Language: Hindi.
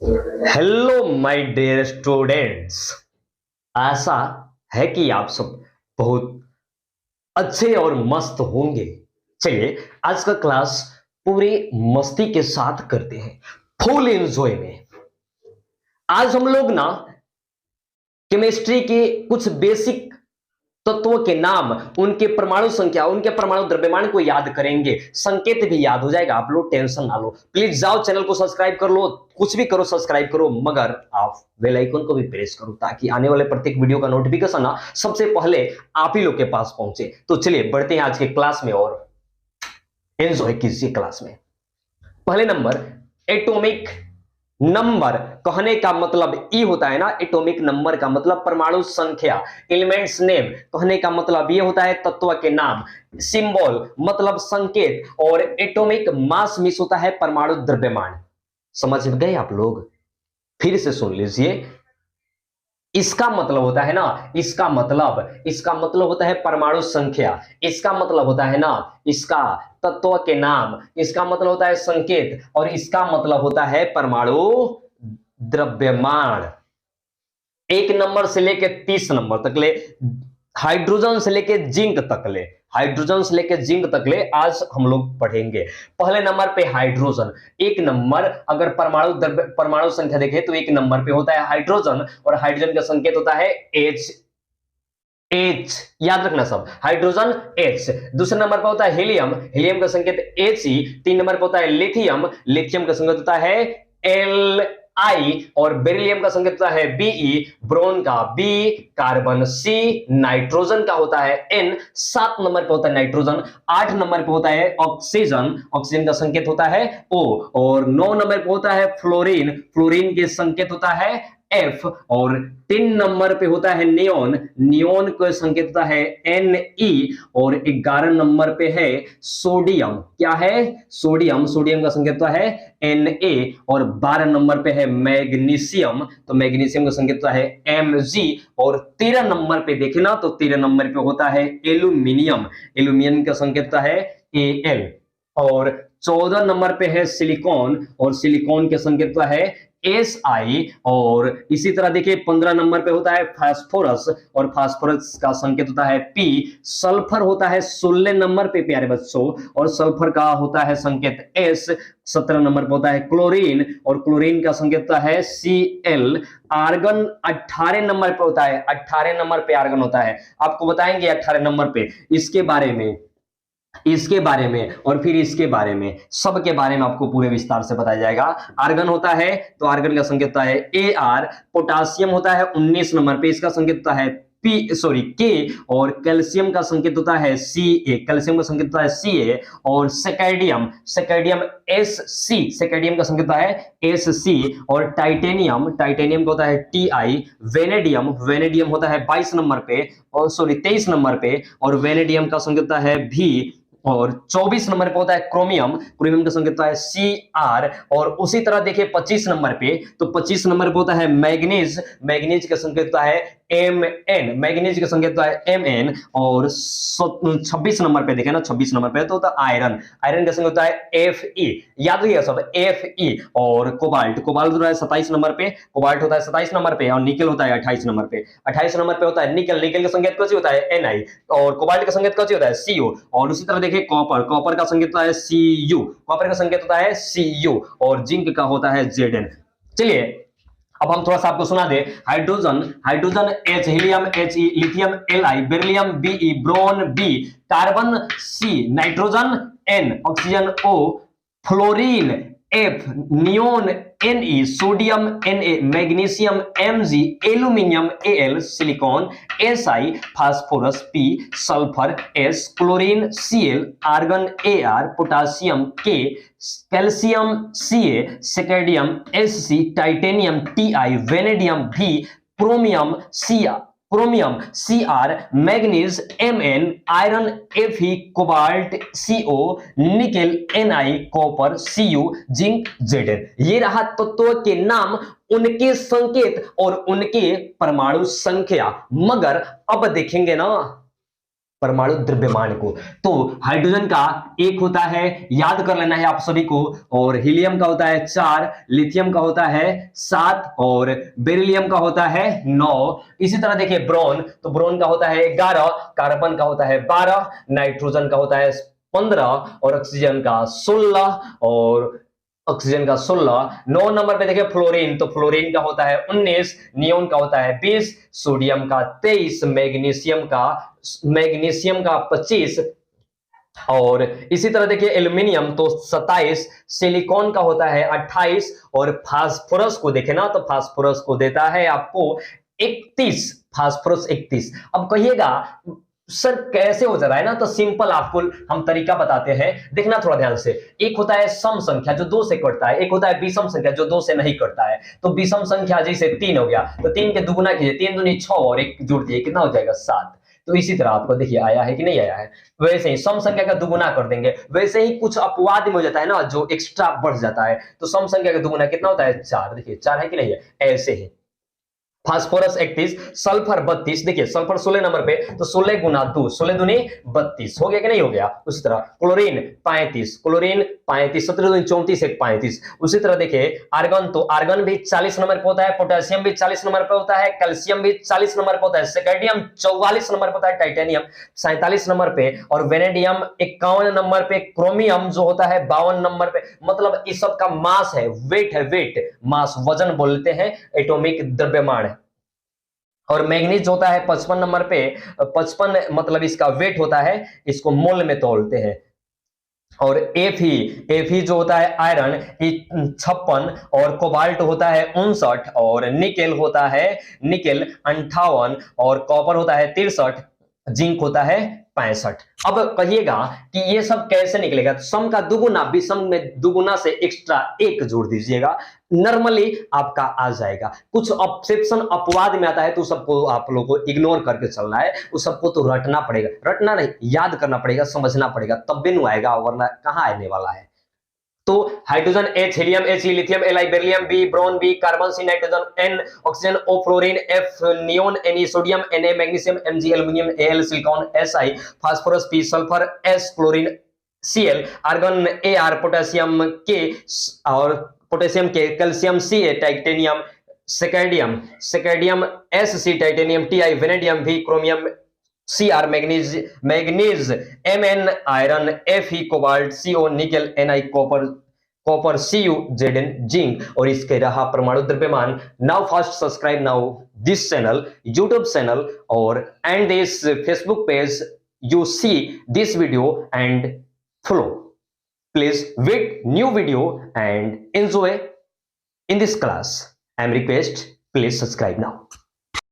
Hello my dear students. आशा है कि आप सब बहुत अच्छे और मस्त होंगे। चलिए आज का क्लास पूरी मस्ती के साथ करते हैं, फुल एंजॉय में। आज हम लोग ना केमिस्ट्री के कुछ बेसिक तत्वों के नाम, उनके परमाणु संख्या, उनके परमाणु द्रव्यमान को याद करेंगे। संकेत भी याद हो जाएगा, आप लोग टेंशन ना लो। प्लीज जाओ चैनल को सब्सक्राइब कर लो, कुछ भी करो सब्सक्राइब करो, मगर आप बेल आइकन को भी प्रेस करो ताकि आने वाले प्रत्येक वीडियो का नोटिफिकेशन ना सबसे पहले आप ही लोग के पास पहुंचे। तो चलिए बढ़ते हैं आज के क्लास में और एंजॉय कीजिए क्लास में। पहले नंबर, एटॉमिक नंबर कहने का मतलब ई होता है ना, एटॉमिक नंबर का मतलब परमाणु संख्या। एलिमेंट्स नेम कहने का मतलब ये होता है तत्व के नाम। सिंबल मतलब संकेत, और एटॉमिक मास मिस होता है परमाणु द्रव्यमान। समझ गए आप लोग? फिर से सुन लीजिए। इसका मतलब होता है ना, इसका मतलब होता है परमाणु संख्या, इसका मतलब होता है ना इसका तत्व के नाम, इसका मतलब होता है संकेत, और इसका मतलब होता है परमाणु द्रव्यमान। 1 नंबर से लेकर 30 नंबर तक ले, हाइड्रोजन से लेकर जिंक तक ले, हाइड्रोजन से लेकर जिंक तक ले आज हम लोग पढ़ेंगे। पहले नंबर पे हाइड्रोजन। 1 नंबर, अगर परमाणु संख्या देखें तो 1 नंबर पे होता है हाइड्रोजन, और हाइड्रोजन का संकेत होता है एच। एच याद रखना सब, हाइड्रोजन एच। दूसरे नंबर पर होता है हीलियम, हीलियम का संकेत एच ई। 3 नंबर पर होता है लिथियम, लिथियम का संकेत होता है एल आई, और बेरिलियम का संकेत होता है बीई, ब्रोन का बी, कार्बन सी, नाइट्रोजन का होता है एन। 7 नंबर पे होता है नाइट्रोजन। 8 नंबर पे होता है ऑक्सीजन, ऑक्सीजन का संकेत होता है ओ, और 9 नंबर पे होता है फ्लोरीन, फ्लोरीन के संकेत होता है एफ, और 3 नंबर पे होता है नियोन, नियोन का संकेत होता है एन ई, और 11 नंबर पे है सोडियम। क्या है? सोडियम, सोडियम का संकेत होता है एन ए, और 12 नंबर पे है मैग्नीशियम, तो मैग्नीशियम का संकेत होता है एम जी, और 13 नंबर पे देखे ना तो 13 नंबर पे होता है एल्यूमिनियम, एल्यूमिनियम का संकेत होता है ए एल, और 14 नंबर पे है सिलिकॉन, और सिलिकॉन के संकेत होता है एस आई, और इसी तरह देखिए 15 नंबर पे होता है फास्फोरस, और फास्फोरस का संकेत होता है पी। सल्फर होता है 16 नंबर पे प्यारे बच्चों, और सल्फर का होता है संकेत एस। 17 नंबर पे होता है क्लोरीन, और क्लोरीन का संकेत होता है सी एल। आर्गन 18 नंबर पे होता है, 18 नंबर पे आर्गन होता है। आपको बताएंगे 18 नंबर पे इसके बारे में, इसके बारे में, और फिर इसके बारे में, सब के बारे में आपको पूरे विस्तार से बताया जाएगा। आर्गन होता है तो आर्गन का संकेत होता है ए आर। पोटासियम होता है 19 नंबर पे, इसका संकेत होता है पी सॉरी के, और कैल्शियम का संकेत होता है सी ए, कैल्शियम का संकेत होता है सी ए, और सेकेडियम, सेकेडियम एस सी, सेकेडियम का संकेत होता है एस सी, और टाइटेनियम, टाइटेनियम का होता है टी आई। वेनेडियम, वेनेडियम होता है 22 नंबर पे, और सॉरी 23 नंबर पे, और वेनेडियम का संकेत होता है भी, और 24 नंबर पे होता है क्रोमियम, क्रोमियम का संकेत होता है सी आर। और उसी तरह देखिए 25 नंबर पे, तो 25 नंबर पे होता है मैग्नीज, मैग्नीज का संकेत होता है एम एन, मैग्नीज का संकेत होता है एम एन। और 26 नंबर पे देखे ना, 26 नंबर पे तो होता है आयरन, आयरन का संकेत होता है एफ ई। याद रखिएगा सब एफ ई। और कोबाल्ट, कोबाल्ट होता है 27 नंबर पे, कोबाल्ट होता है 27 नंबर पे, और निकल होता है 28 नंबर पे। 28 नंबर पे होता है निकल, निकल का संकेत कैसे होता है एन आई, और कोबाल्ट का संकेत कैसे होता है सी यू। और उसी तरह देखिए कॉपर, कॉपर का संकेत होता है सी यू, कॉपर का संकेत होता है सी यू, और जिंक का होता है जेड एन। चलिए अब हम थोड़ा सा आपको सुना दे। Hydrogen, hydrogen H, helium H E, lithium L I, beryllium B E, boron B, carbon C, nitrogen N, oxygen O, fluorine F, neon N E, sodium N A, magnesium M G, aluminium A L, silicon S I, phosphorus P, sulphur S, chlorine C L, argon A R, potassium K, calcium C A, scandium S C, titanium T I, vanadium V, chromium C, chromium C are, manganese M N, iron F E, cobalt C O, nickel N I, copper C U, zinc Z N. ये रहा तत्वों के नाम, उनके संकेत और उनके परमाणु संख्या। मगर अब देखेंगे ना परमाणु द्रव्यमान को। तो हाइड्रोजन का 1 होता है, याद कर लेना है आप सभी को, और हीलियम का होता है 4, लिथियम का होता है 7 और बेरिलियम का होता है 9। इसी तरह देखिए ब्रोन, तो ब्रोन का होता है 11, कार्बन का होता है 12, नाइट्रोजन का होता है 15 और ऑक्सीजन का 16 और ऑक्सीजन का 16। 9 नंबर पे देखिए फ्लोरीन, तो फ्लोरीन का होता है 19, नियोन का होता है 20, सोडियम का 23, मैग्नीशियम का 25 और इसी तरह देखिए एल्यूमिनियम तो 27, सिलिकॉन का होता है 28 और फास्फोरस को देखे ना तो फास्फोरस को देता है आपको 31, फास्फोरस 31। अब कहिएगा सर कैसे हो जा रहा है ना, तो सिंपल आपको हम तरीका बताते हैं, देखना थोड़ा ध्यान से। एक होता है सम संख्या जो 2 से कटता है, एक होता है विषम संख्या जो 2 से नहीं कटता है। तो विषम संख्या जैसे 3 हो गया, तो 3 के दुगुना कीजिए, 3 दूनी 6 और 1 जुड़ दिए, कितना हो जाएगा 7। तो इसी तरह आपको देखिए आया है कि नहीं आया है, वैसे ही सम संख्या का दुगुना कर देंगे। वैसे ही कुछ अपवाद में हो जाता है ना जो एक्स्ट्रा बढ़ जाता है, तो सम संख्या का दुगुना कितना होता है 4। देखिए 4 है कि नहीं है, ऐसे ही। फास्फोरस 31, सल्फर 32, देखिए सल्फर 16 नंबर पे, तो 16 गुना 2, 16 दूनी 32 हो गया कि नहीं हो गया। उसी तरह क्लोरीन 35, क्लोरीन 35, 17 दूनी 34, 1 35। उसी तरह देखिए आर्गन, तो आर्गन भी 40 नंबर पे होता है, पोटेशियम भी 40 नंबर पे होता है, कैल्शियम भी 40 नंबर पे होता है, सेकेडियम 44 नंबर पे होता है, टाइटेनियम 47 नंबर पे और वेनेडियम 51 नंबर पे, क्रोमियम जो होता है 52 नंबर पे। मतलब इस सब का मास है, वेट है, वेट मास वजन बोलते हैं, एटॉमिक द्रव्यमान है। और मैग्नीज होता है 55 नंबर पे, 55 मतलब इसका वेट होता है, इसको मोल में तोलते हैं। और एफी जो होता है आयरन 56 और कोबाल्ट होता है 59 और निकेल होता है 58 और कॉपर होता है 63, जिंक होता है 65। अब कहिएगा कि ये सब कैसे निकलेगा, तो सम का दुगुना विषम में दुगुना से एक्स्ट्रा 1 जोड़ दीजिएगा, नॉर्मली आपका आ जाएगा। कुछ ऑब्सेप्शन अपवाद में आता है तो सबको आप लोगों को इग्नोर करके चलना है, उस सबको तो रटना पड़ेगा, रटना नहीं याद करना पड़ेगा, समझना पड़ेगा, तब भी नहीं आएगा, वरना कहां आने वाला है। तो hydrogen H, helium He, lithium Li, beryllium B, boron B, carbon C, nitrogen N, oxygen O, fluorine F, neon Ne, sodium Na, magnesium Mg, aluminium Al, silicon Si, phosphorus P, sulphur S, chlorine Cl, argon Ar, potassium K और potassium K, calcium Ca, titanium scandium Sc, titanium Ti, vanadium V, chromium Cr, manganese Mn, iron Fe, cobalt Co, nickel Ni, copper Cu, Zn, zinc. और इसके रहा परमाणु द्रव्यमान। Now first subscribe now this channel, YouTube channel और and this Facebook page, you see this video and follow. Please wait new video and enjoy in this class. I am request, please subscribe now.